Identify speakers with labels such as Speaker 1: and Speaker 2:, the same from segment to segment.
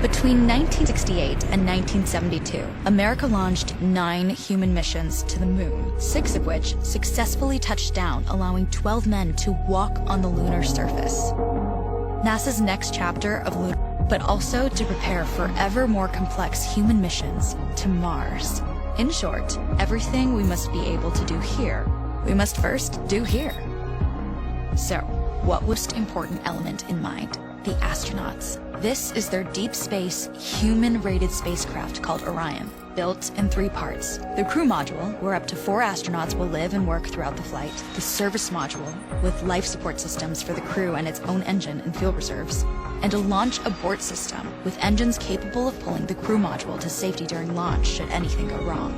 Speaker 1: Between 1968 and 1972, America launched 9 human missions to the moon, 6 of which successfully touched down, allowing 12 men to walk on the lunar surface. NASA's next chapter of Lunar, but also to prepare for ever more complex human missions to Mars. In short, everything we must be able to do here, we must first do here. So, what was the important element in mind? The astronauts. This is their deep space, human-rated spacecraft called Orion, built in 3 parts. The crew module, where up to 4 astronauts will live and work throughout the flight. The service module, with life support systems for the crew and its own engine and fuel reserves. And a launch abort system, with engines capable of pulling the crew module to safety during launch should anything go wrong.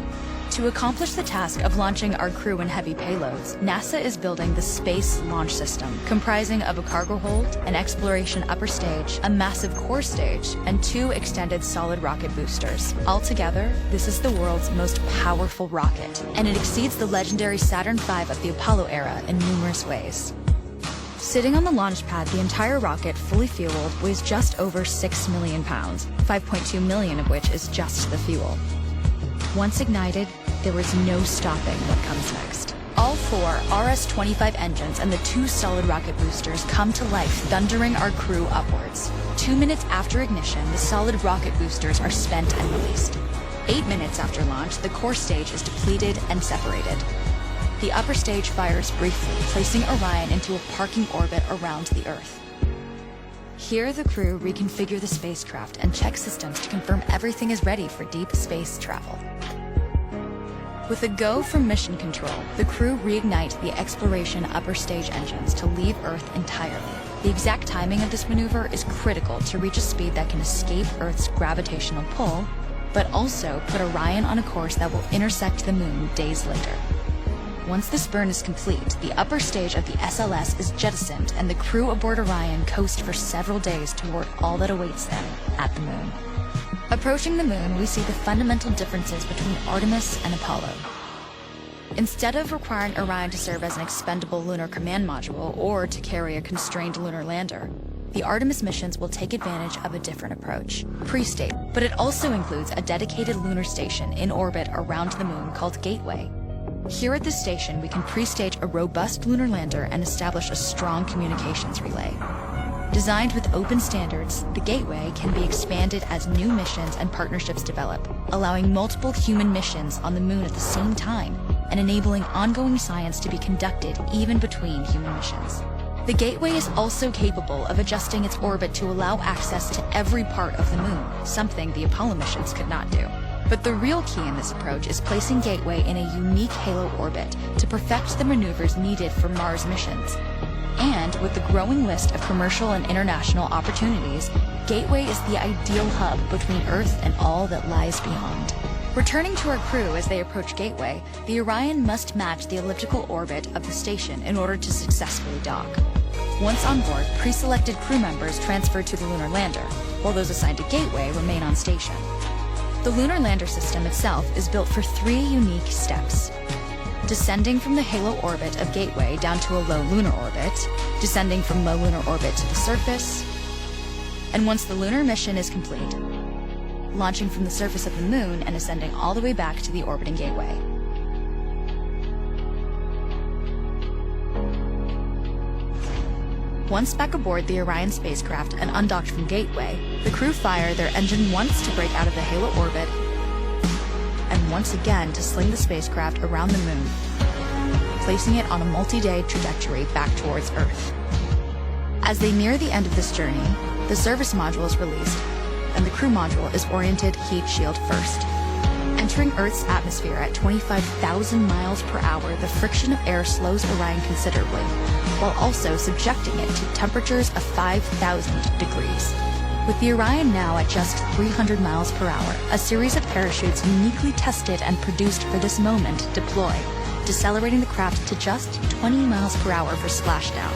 Speaker 1: To accomplish the task of launching our crew and heavy payloads, NASA is building the Space Launch System, comprising of a cargo hold, an exploration upper stage, a massive core stage, and 2 extended solid rocket boosters. Altogether, this is the world's most powerful rocket, and it exceeds the legendary Saturn V of the Apollo era in numerous ways. Sitting on the launch pad, the entire rocket, fully fueled, weighs just over 6 million pounds, 5.2 million of which is just the fuel. Once ignited, there was no stopping what comes next. All 4 RS-25 engines and the 2 solid rocket boosters come to life, thundering our crew upwards. 2 minutes after ignition, the solid rocket boosters are spent and released. 8 minutes after launch, the core stage is depleted and separated. The upper stage fires briefly, placing Orion into a parking orbit around the Earth. Here, the crew reconfigure the spacecraft and check systems to confirm everything is ready for deep space travel. With a go from mission control, the crew reignite the exploration upper stage engines to leave Earth entirely. The exact timing of this maneuver is critical to reach a speed that can escape Earth's gravitational pull, but also put Orion on a course that will intersect the moon days later. Once this burn is complete, the upper stage of the SLS is jettisoned and the crew aboard Orion coast for several days toward all that awaits them at the moon. Approaching the moon, we see the fundamental differences between Artemis and Apollo. Instead of requiring Orion to serve as an expendable lunar command module or to carry a constrained lunar lander, the Artemis missions will take advantage of a different approach, pre-state, but it also includes a dedicated lunar station in orbit around the moon called Gateway. Here at this station, we can pre-stage a robust lunar lander and establish a strong communications relay. Designed with open standards, the Gateway can be expanded as new missions and partnerships develop, allowing multiple human missions on the moon at the same time and enabling ongoing science to be conducted even between human missions. The Gateway is also capable of adjusting its orbit to allow access to every part of the moon, something the Apollo missions could not do. But the real key in this approach is placing Gateway in a unique halo orbit to perfect the maneuvers needed for Mars missions. And with the growing list of commercial and international opportunities, Gateway is the ideal hub between Earth and all that lies beyond. Returning to our crew as they approach Gateway, the Orion must match the elliptical orbit of the station in order to successfully dock. Once on board, pre-selected crew members transfer to the lunar lander, while those assigned to Gateway remain on station. The lunar lander system itself is built for 3 unique steps: descending from the halo orbit of Gateway down to a low lunar orbit, descending from low lunar orbit to the surface, and once the lunar mission is complete, launching from the surface of the moon and ascending all the way back to the orbiting Gateway. Once back aboard the Orion spacecraft and undocked from Gateway, the crew fire their engine once to break out of the halo orbit, and once again to sling the spacecraft around the moon, placing it on a multi-day trajectory back towards Earth. As they near the end of this journey, the service module is released, and the crew module is oriented heat shield first. Entering Earth's atmosphere at 25,000 miles per hour, the friction of air slows Orion considerably, while also subjecting it to temperatures of 5,000 degrees. With the Orion now at just 300 miles per hour, a series of parachutes uniquely tested and produced for this moment deploy, decelerating the craft to just 20 miles per hour for splashdown.